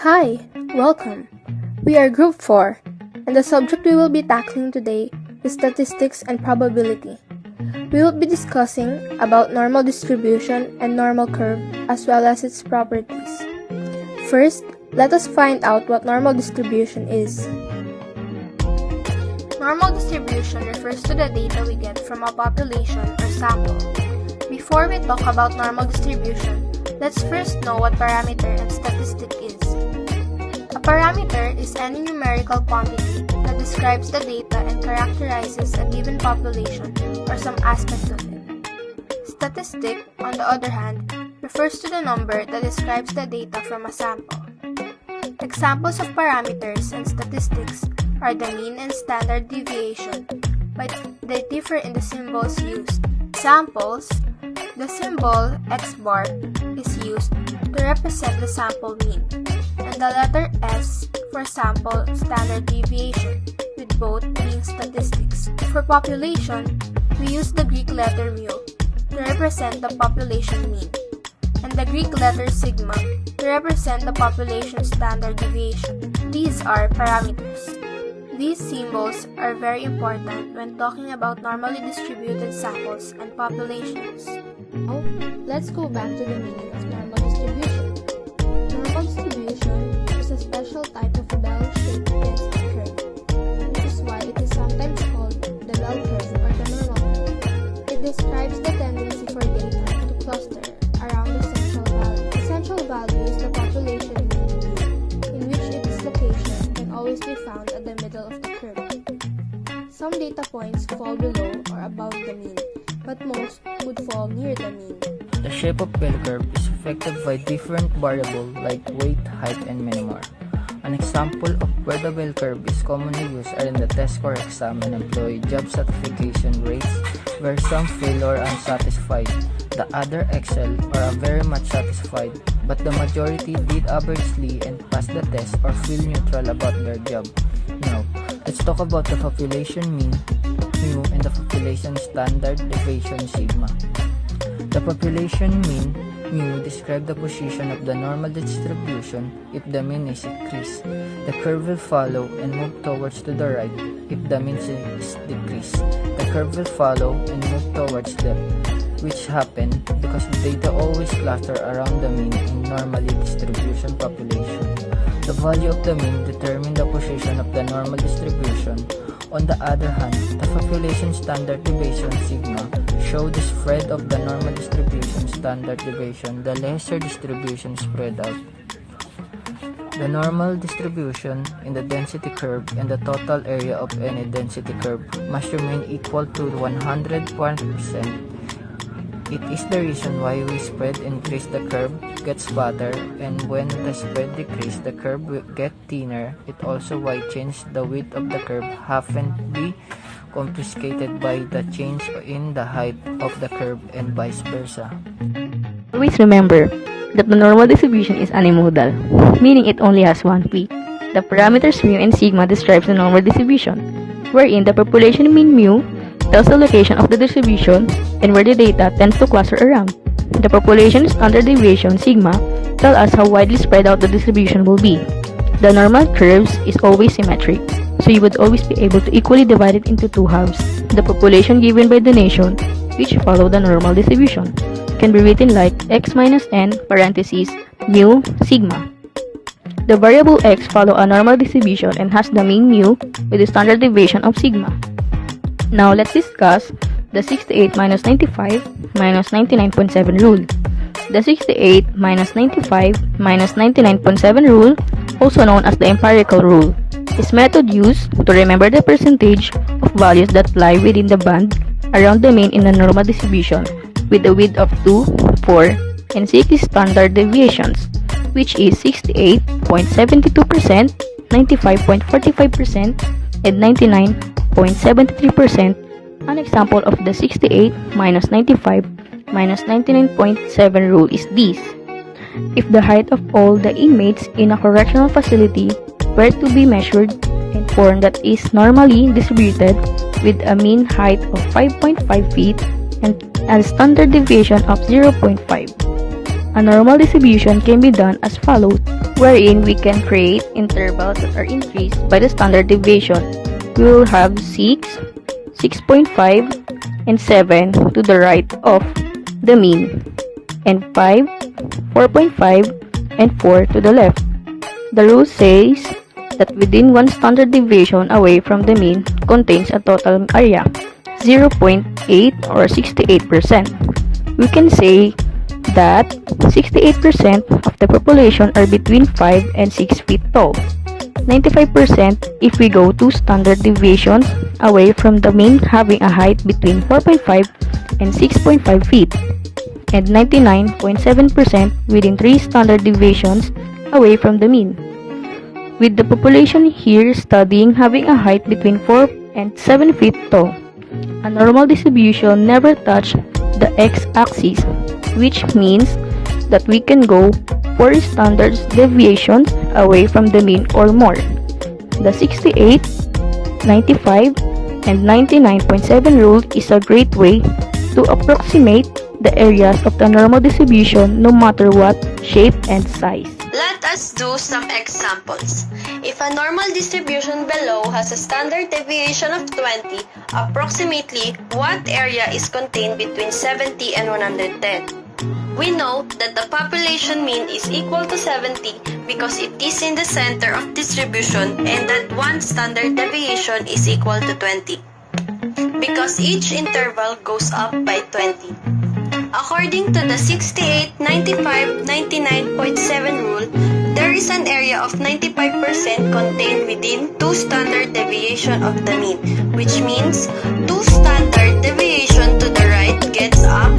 Hi, welcome. We are Group 4, and the subject we will be tackling today is statistics and probability. We will be discussing about normal distribution and normal curve as well as its properties. First, let us find out what normal distribution is. Normal distribution refers to the data we get from a population or sample. Before we talk about normal distribution, let's first know what parameter and statistic is. A parameter is any numerical quantity that describes the data and characterizes a given population or some aspect of it. Statistic, on the other hand, refers to the number that describes the data from a sample. Examples of parameters and statistics are the mean and standard deviation, but they differ in the symbols used. Examples: the symbol x bar is used to represent the sample mean, and the letter S for sample standard deviation, with both being statistics. For population, we use the Greek letter mu to represent the population mean, and the Greek letter sigma to represent the population standard deviation. These are parameters. These symbols are very important when talking about normally distributed samples and populations. Now, let's go back to the meaning of normal distribution. Normal distribution is a special type of bell-shaped density curve, which is why it is sometimes called the bell curve or the normal curve. It describes the tendency for data to cluster around the central value. The central value is the population mean, in which its location can always be found at the middle of the curve. Some data points fall below or above the mean, but most would fall near the mean. The shape of bell curve is affected by different variables like weight, height, and many more. An example of where the bell curve is commonly used are in the test score exam and employee job certification rates, where some fail or are unsatisfied. The other excel or are very much satisfied, but the majority did averagely and pass the test or feel neutral about their job. Now, let's talk about the population mean, mu, and the population standard deviation, sigma. The population mean, mu, describe the position of the normal distribution if the mean is increased. The curve will follow and move towards to the right if the mean is decreased. The curve will follow and move towards left, which happen because the data always cluster around the mean in normally distribution population. The value of the mean determines the position of the normal distribution. On the other hand, the population standard deviation, sigma, show the spread of the normal distribution standard deviation. The lesser distribution spread out. The normal distribution in the density curve and the total area of any density curve must remain equal to 100%. It is the reason why we spread increase the curve gets fatter, and when the spread decrease the curve will get thinner. It also why change the width of the curve happen be confiscated by the change in the height of the curve and vice versa. Always remember that the normal distribution is unimodal, meaning it only has one peak. The parameters mu and sigma describes the normal distribution, wherein the population mean mu tells the location of the distribution and where the data tends to cluster around. The population standard deviation, sigma, tell us how widely spread out the distribution will be. The normal curves is always symmetric, so you would always be able to equally divide it into two halves. The population given by the nation, which follow the normal distribution, can be written like x minus n parentheses mu sigma. The variable x follow a normal distribution and has the mean mu with the standard deviation of sigma. Now let's discuss the 68 minus 95 minus 99.7 rule. The 68 minus 95 minus 99.7 rule, also known as the empirical rule, is method used to remember the percentage of values that lie within the band around the mean in a normal distribution with a width of 2, 4, and 6 standard deviations, which is 68.72%, 95.45%, and 99.73%. An example of the 68 minus 95 minus 99.7 rule is this. If the height of all the inmates in a correctional facility were to be measured in form that is normally distributed with a mean height of 5.5 feet and a standard deviation of 0.5, A normal distribution can be done as follows, wherein we can create intervals that are increased by the standard deviation. We will have 6, 6.5, and 7 to the right of the mean, and 5, 4.5, and 4 to the left. The rule says that within one standard deviation away from the mean contains a total area, 0.8 or 68%. We can say that 68% of the population are between 5 and 6 feet tall, 95% if we go 2 standard deviations away from the mean having a height between 4.5 and 6.5 feet, and 99.7% within 3 standard deviations away from the mean. With the population here studying having a height between 4 and 7 feet tall, a normal distribution never touch the x-axis, which means that we can go 4 standard deviations away from the mean or more. The 68, 95, and 99.7 rule is a great way to approximate the areas of the normal distribution no matter what shape and size. Let us do some examples. If a normal distribution below has a standard deviation of 20, approximately what area is contained between 70 and 110? We know that the population mean is equal to 70 because it is in the center of distribution and that one standard deviation is equal to 20. Because each interval goes up by 20. According to the 68, 95, 99.7 rule, there is an area of 95% contained within 2 standard deviation of the mean, which means 2 standard deviation to the right gets up